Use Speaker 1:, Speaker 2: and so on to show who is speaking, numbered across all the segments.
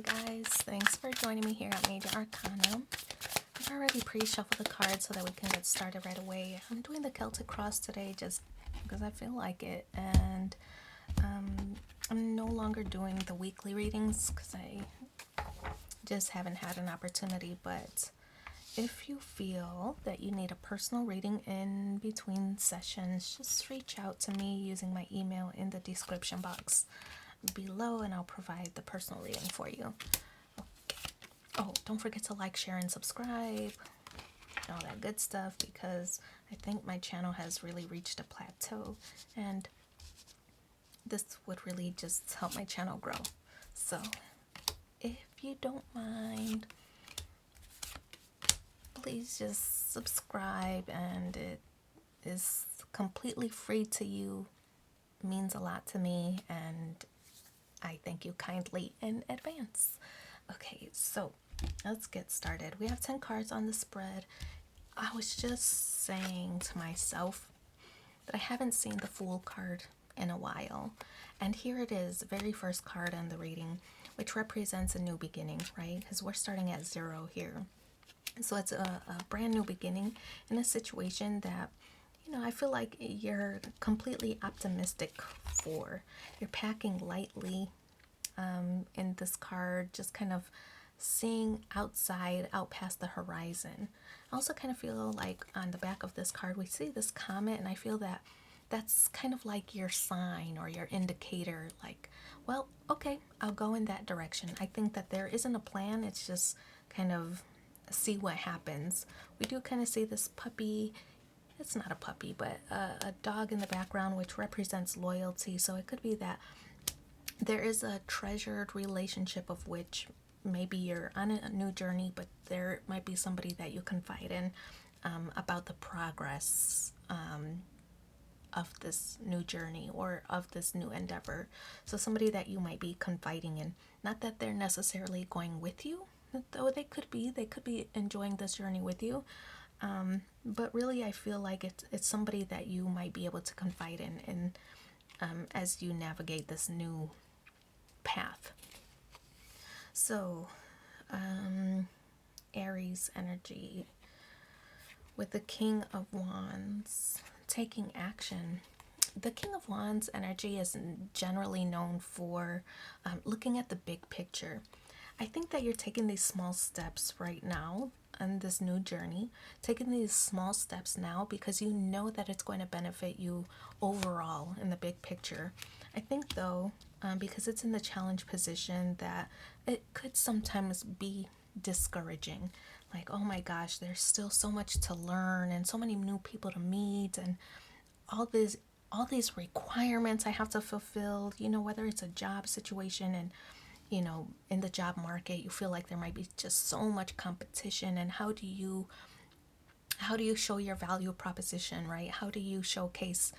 Speaker 1: guys, thanks for joining me here at Major Arcana. I've already pre-shuffled the cards so that we can get started right away. I'm doing the Celtic Cross today just because I feel like it, and I'm no longer doing the weekly readings because I just haven't had an opportunity. But if you feel that you need a personal reading in between sessions, just reach out to me using my email in the description box below and I'll provide the personal reading for you. Okay. Oh, don't forget to like, share, and subscribe, all that good stuff, because I think my channel has really reached a plateau and this would really just help my channel grow. So if you don't mind, please just subscribe, and it is completely free to you. It means a lot to me, and I thank you kindly in advance. Okay, so let's get started. We have 10 cards on the spread. I was just saying to myself that I haven't seen the Fool card in a while. And here it is, the very first card in the reading, which represents a new beginning, right? Because we're starting at 0 here. So it's a brand new beginning in a situation that, I feel like you're completely optimistic for. You're packing lightly in this card, just kind of seeing outside, out past the horizon. I also kind of feel like on the back of this card, we see this comet, and I feel that that's kind of like your sign or your indicator, like, well, okay, I'll go in that direction. I think that there isn't a plan, it's just kind of see what happens. We do kind of see this puppy. It's not a puppy, but a dog in the background, which represents loyalty. So it could be that there is a treasured relationship of which maybe you're on a new journey, but there might be somebody that you confide in about the progress of this new journey or of this new endeavor. So somebody that you might be confiding in. Not that they're necessarily going with you, though they could be enjoying this journey with you. But really, I feel like it's somebody that you might be able to confide in as you navigate this new path. So, Aries energy with the King of Wands taking action. The King of Wands energy is generally known for looking at the big picture. I think that you're taking these small steps right now on this new journey, taking these small steps now because you know that it's going to benefit you overall in the big picture. I think though, because it's in the challenge position, that it could sometimes be discouraging. Like, oh my gosh, there's still so much to learn and so many new people to meet and all these requirements I have to fulfill, whether it's a job situation and in the job market, you feel like there might be just so much competition. And how do you show your value proposition, right? How do you showcase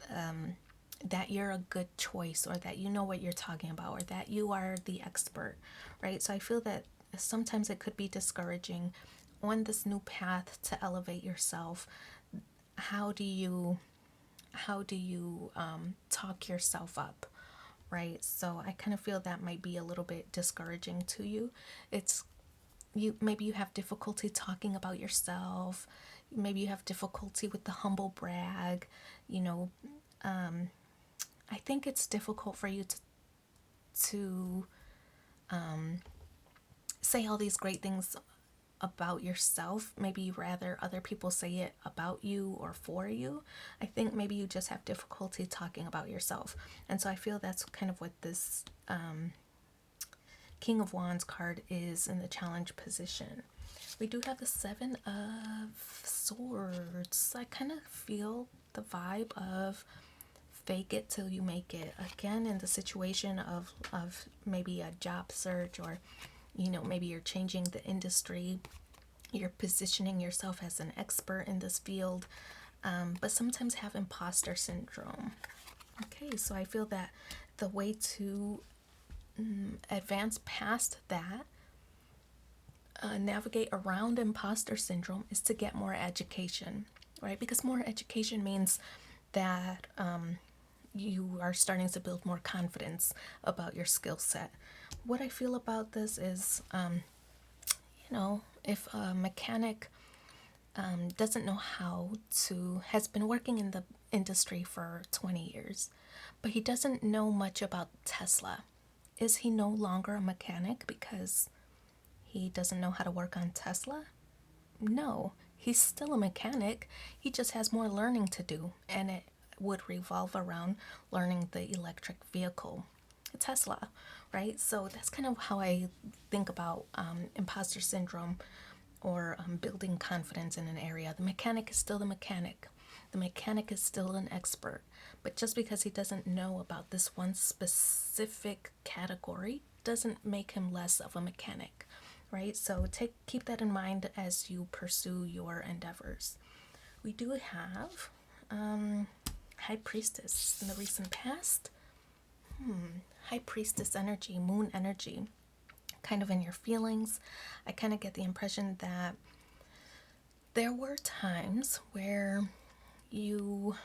Speaker 1: that you're a good choice, or that you know what you're talking about, or that you are the expert, right? So I feel that sometimes it could be discouraging on this new path to elevate yourself. How do you talk yourself up? Right? So I kind of feel that might be a little bit discouraging to you. Maybe you have difficulty talking about yourself. Maybe you have difficulty with the humble brag. I think it's difficult for you to say all these great things about yourself. Maybe rather other people say it about you or for you. I think maybe you just have difficulty talking about yourself. And so I feel that's kind of what this King of Wands card is in the challenge position. We do have the Seven of Swords. I kind of feel the vibe of fake it till you make it. Again, in the situation of maybe a job search, or maybe you're changing the industry, you're positioning yourself as an expert in this field, but sometimes have imposter syndrome. Okay, so I feel that the way to advance past that, navigate around imposter syndrome, is to get more education, right? Because more education means that you are starting to build more confidence about your skill set. What I feel about this is, if a mechanic doesn't know how to, has been working in the industry for 20 years, but he doesn't know much about Tesla, is he no longer a mechanic because he doesn't know how to work on Tesla? No, he's still a mechanic. He just has more learning to do, and it would revolve around learning the electric vehicle, Tesla, right? So that's kind of how I think about imposter syndrome, or building confidence in an area. The mechanic is still the mechanic. The mechanic is still an expert. But just because he doesn't know about this one specific category doesn't make him less of a mechanic, right? So keep that in mind as you pursue your endeavors. We do have High Priestess in the recent past. High Priestess energy, moon energy, kind of in your feelings. I kind of get the impression that there were times where you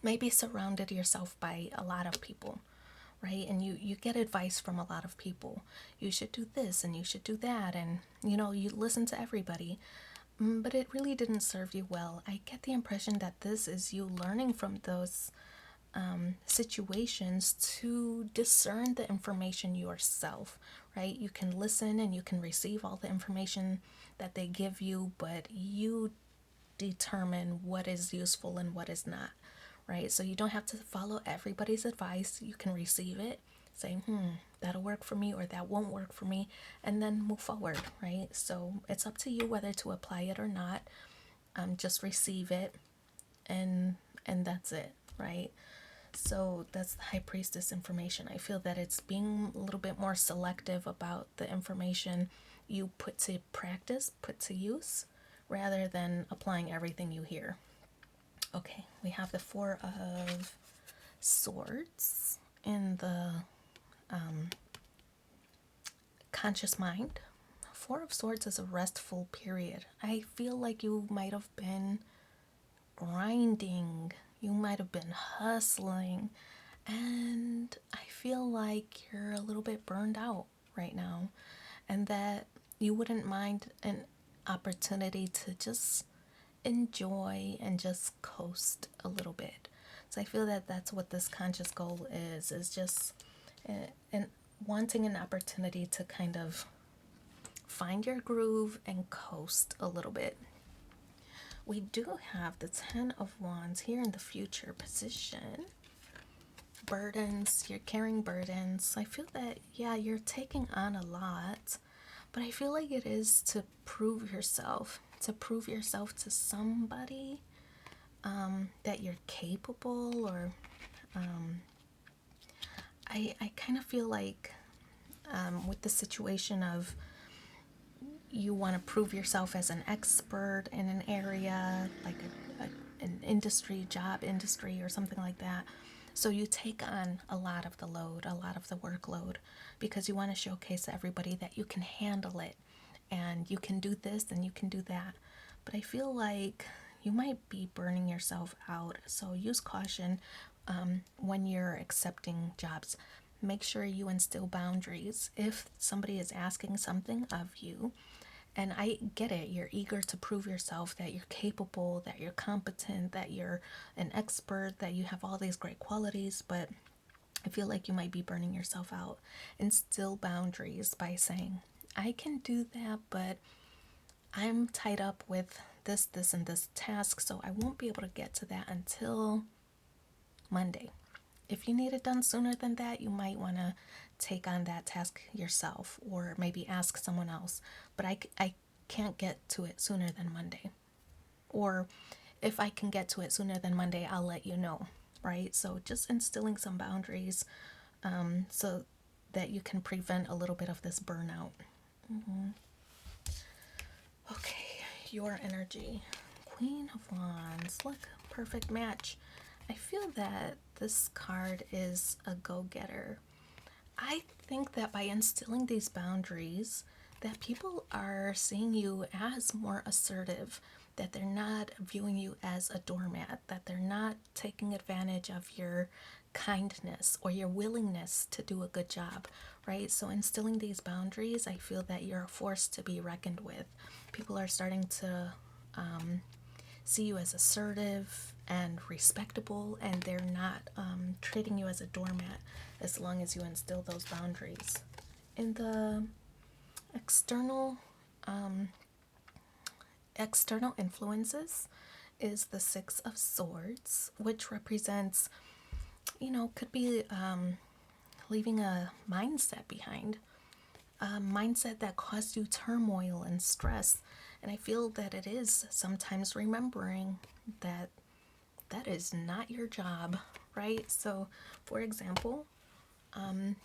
Speaker 1: maybe surrounded yourself by a lot of people, right? And you get advice from a lot of people. You should do this and you should do that. And, you listen to everybody. But it really didn't serve you well. I get the impression that this is you learning from those situations to discern the information yourself, right? You can listen and you can receive all the information that they give you, but you determine what is useful and what is not, right? So you don't have to follow everybody's advice. You can receive it, say, that'll work for me or that won't work for me, and then move forward, right? So it's up to you whether to apply it or not. Just receive it, and that's it, right? So that's the High Priestess information. I feel that it's being a little bit more selective about the information you put to practice, put to use, rather than applying everything you hear. Okay, we have the Four of Swords in the conscious mind. Four of Swords is a restful period. I feel like you might have been grinding, you might have been hustling, and I feel like you're a little bit burned out right now, and that you wouldn't mind an opportunity to just enjoy and just coast a little bit. So I feel that that's what this conscious goal is just and wanting an opportunity to kind of find your groove and coast a little bit. We do have the Ten of Wands here in the future position. Burdens, you're carrying burdens. I feel that, yeah, you're taking on a lot, but I feel like it is to prove yourself to somebody, that you're capable, or I kind of feel like with the situation of you want to prove yourself as an expert in an area, like an industry, job industry, or something like that. So you take on a lot of the load, a lot of the workload, because you want to showcase to everybody that you can handle it and you can do this and you can do that. But I feel like you might be burning yourself out. So use caution when you're accepting jobs. Make sure you instill boundaries. If somebody is asking something of you, and I get it, you're eager to prove yourself that you're capable, that you're competent, that you're an expert, that you have all these great qualities, but I feel like you might be burning yourself out. Instill boundaries by saying, I can do that, but I'm tied up with this, and this task, so I won't be able to get to that until Monday. If you need it done sooner than that, you might want to take on that task yourself, or maybe ask someone else. But I can't get to it sooner than Monday. Or if I can get to it sooner than Monday, I'll let you know, right? So just instilling some boundaries, so that you can prevent a little bit of this burnout. Okay, your energy. Queen of Wands. Look, perfect match. I feel that this card is a go-getter. I think that by instilling these boundaries, that people are seeing you as more assertive, that they're not viewing you as a doormat, that they're not taking advantage of your kindness or your willingness to do a good job, right? So instilling these boundaries, I feel that you're a force to be reckoned with. People are starting to see you as assertive and respectable, and they're not treating you as a doormat as long as you instill those boundaries. In the external external influences is the Six of Swords, which represents, could be leaving a mindset behind, a mindset that caused you turmoil and stress. And I feel that it is sometimes remembering that that is not your job, right? So, for example,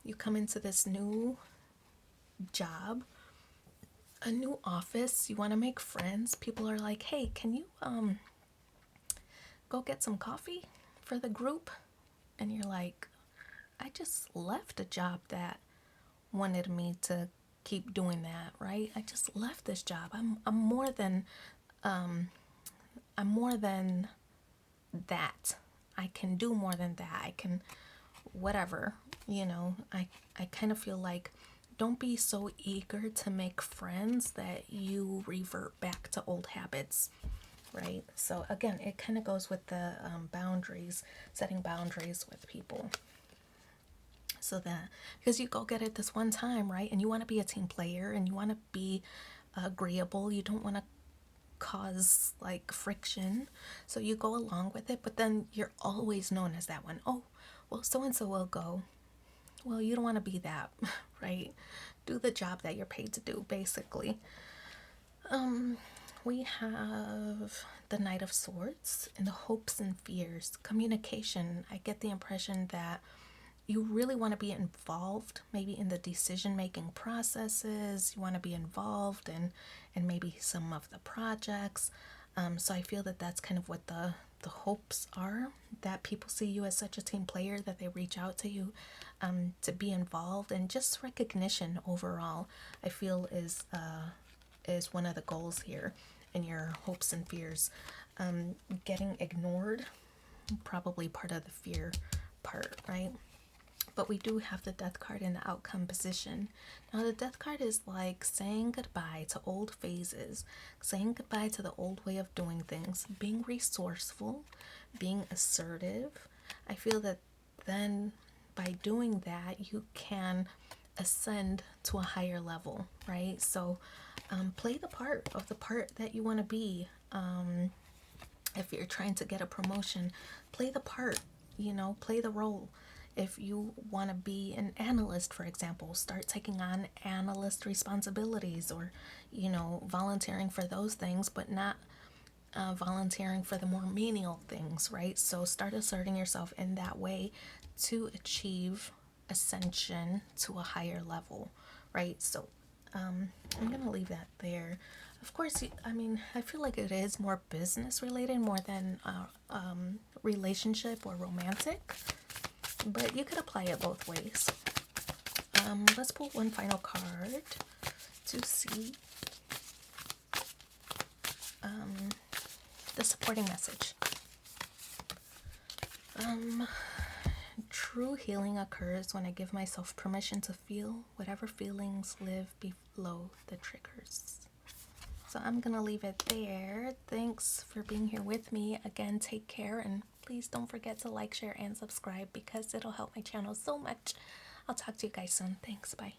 Speaker 1: you come into this new job, a new office, you want to make friends. People are like, hey, can you go get some coffee for the group? And you're like, I just left a job that wanted me to keep doing that, right? I just left this job. I'm more than I'm more than that. I can do more than that. I can whatever, I kind of feel like don't be so eager to make friends that you revert back to old habits, right? So again, it kind of goes with the boundaries, setting boundaries with people. So that, because you go get it this one time, right? And you want to be a team player and you want to be agreeable. You don't want to cause like friction. So you go along with it, but then you're always known as that one. Oh, well, so and so will go. Well, you don't want to be that, right? Do the job that you're paid to do, basically. We have the Knight of Swords and the hopes and fears. Communication. I get the impression that you really want to be involved maybe in the decision making processes. You want to be involved in maybe some of the projects. So I feel that that's kind of what the hopes are, that people see you as such a team player that they reach out to you to be involved, and just recognition overall I feel is one of the goals here in your hopes and fears. Getting ignored, probably part of the fear part, right? But we do have the Death card in the outcome position. Now, the Death card is like saying goodbye to old phases, saying goodbye to the old way of doing things, being resourceful, being assertive. I feel that then by doing that, you can ascend to a higher level, right? So play the part of the part that you want to be. If you're trying to get a promotion, play the part, play the role. If you want to be an analyst, for example, start taking on analyst responsibilities, or, volunteering for those things, but not volunteering for the more menial things, right? So start asserting yourself in that way to achieve ascension to a higher level, right? So I'm going to leave that there. Of course, I feel like it is more business related more than relationship or romantic, but you could apply it both ways. Let's pull one final card to see the supporting message. True healing occurs when I give myself permission to feel whatever feelings live below the triggers. So I'm going to leave it there. Thanks for being here with me. Again, take care, and please don't forget to like, share, and subscribe because it'll help my channel so much. I'll talk to you guys soon. Thanks. Bye.